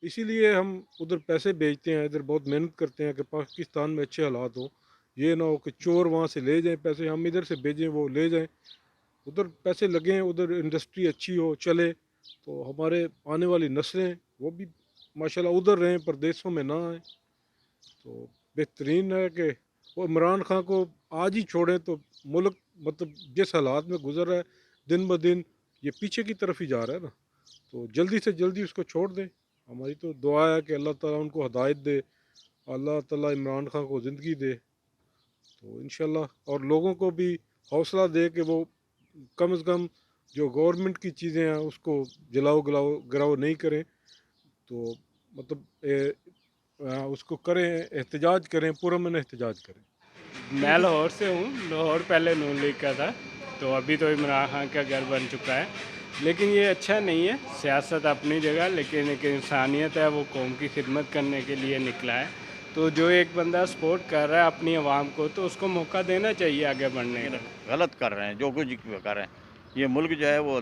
اسی لیے ہم ادھر پیسے بھیجتے ہیں، ادھر بہت محنت کرتے ہیں کہ پاکستان میں اچھے حالات ہوں، یہ نہ ہو کہ چور وہاں سے لے جائیں پیسے، ہم ادھر سے بھیجیں وہ لے جائیں، ادھر پیسے لگیں، ادھر انڈسٹری اچھی ہو چلے، تو ہمارے آنے والی نسلیں وہ بھی ماشاءاللہ ادھر رہیں، پردیسوں میں نہ آئیں۔ تو بہترین ہے کہ وہ عمران خان کو آج ہی چھوڑیں تو ملک مطلب جس حالات میں گزر رہا ہے دن بہ دن یہ پیچھے کی طرف ہی جا رہا ہے نا، تو جلدی سے جلدی اس کو چھوڑ دیں۔ ہماری تو دعا ہے کہ اللہ تعالیٰ ان کو ہدایت دے، اللہ تعالیٰ عمران خان کو زندگی دے، تو انشاءاللہ اور لوگوں کو بھی حوصلہ دے کہ وہ کم از کم جو گورنمنٹ کی چیزیں ہیں اس کو جلاؤ گلاؤ گراؤ نہیں کریں، تو مطلب اس کو کریں، احتجاج کریں، پرامن احتجاج کریں۔ میں لاہور سے ہوں، لاہور پہلے نون لیگ کا تھا، تو ابھی تو عمران خان کا گھر بن چکا ہے، لیکن یہ اچھا نہیں ہے۔ سیاست اپنی جگہ، لیکن ایک انسانیت ہے، وہ قوم کی خدمت کرنے کے لیے نکلا ہے، تو جو ایک بندہ سپورٹ کر رہا ہے اپنی عوام کو، تو اس کو موقع دینا چاہیے آگے بڑھنے کا۔ غلط کر رہے ہیں جو کچھ کر رہے ہیں، یہ ملک جو ہے وہ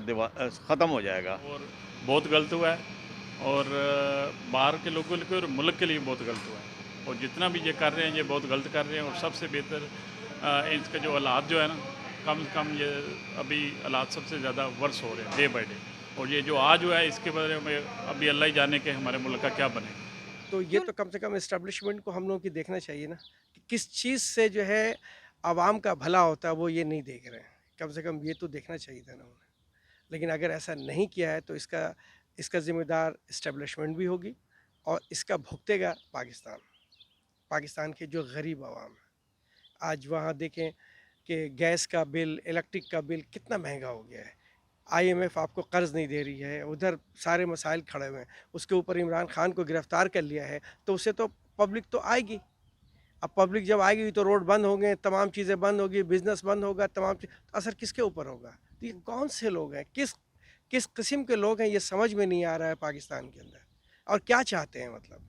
ختم ہو جائے گا۔ اور بہت غلط ہوا ہے، اور باہر کے لوگوں کے اور ملک کے لیے بہت غلط ہوا ہے، اور جتنا بھی یہ کر رہے ہیں یہ بہت غلط کر رہے ہیں، اور سب سے بہتر اس کا جو حالات جو ہے نا، کم از کم یہ ابھی حالات سب سے زیادہ ورس ہو رہے ہیں ڈے بائی ڈے، اور یہ جو آج ہوا ہے اس کے بارے میں ابھی اللہ ہی جانے کہ ہمارے ملک کا کیا بنے گا۔ تو یہ تو کم سے کم اسٹیبلشمنٹ کو ہم لوگوں کی دیکھنا چاہیے نا کہ کس چیز سے جو ہے عوام کا بھلا ہوتا ہے، وہ یہ نہیں دیکھ رہے ہیں، کم سے کم یہ تو دیکھنا چاہیے تھا نا انہیں۔ لیکن اگر ایسا نہیں کیا ہے تو اس کا ذمہ دار اسٹیبلشمنٹ بھی ہوگی، اور اس کا بھگتے گا پاکستان کے جو غریب عوام ہیں۔ آج وہاں دیکھیں کہ گیس کا بل، الیکٹرک کا بل کتنا مہنگا ہو گیا ہے، آئی ایم ایف آپ کو قرض نہیں دے رہی ہے، ادھر سارے مسائل کھڑے ہوئے ہیں، اس کے اوپر عمران خان کو گرفتار کر لیا ہے، تو اسے تو پبلک تو آئے گی۔ اب پبلک جب آئے گی تو روڈ بند ہوں گے، تمام چیزیں بند ہوگی، بزنس بند ہوگا، تمام اثر کس کے اوپر ہوگا؟ تو یہ کون سے لوگ ہیں، کس قسم کے لوگ ہیں، یہ سمجھ میں نہیں آ رہا ہے پاکستان کے اندر، اور کیا چاہتے ہیں مطلب۔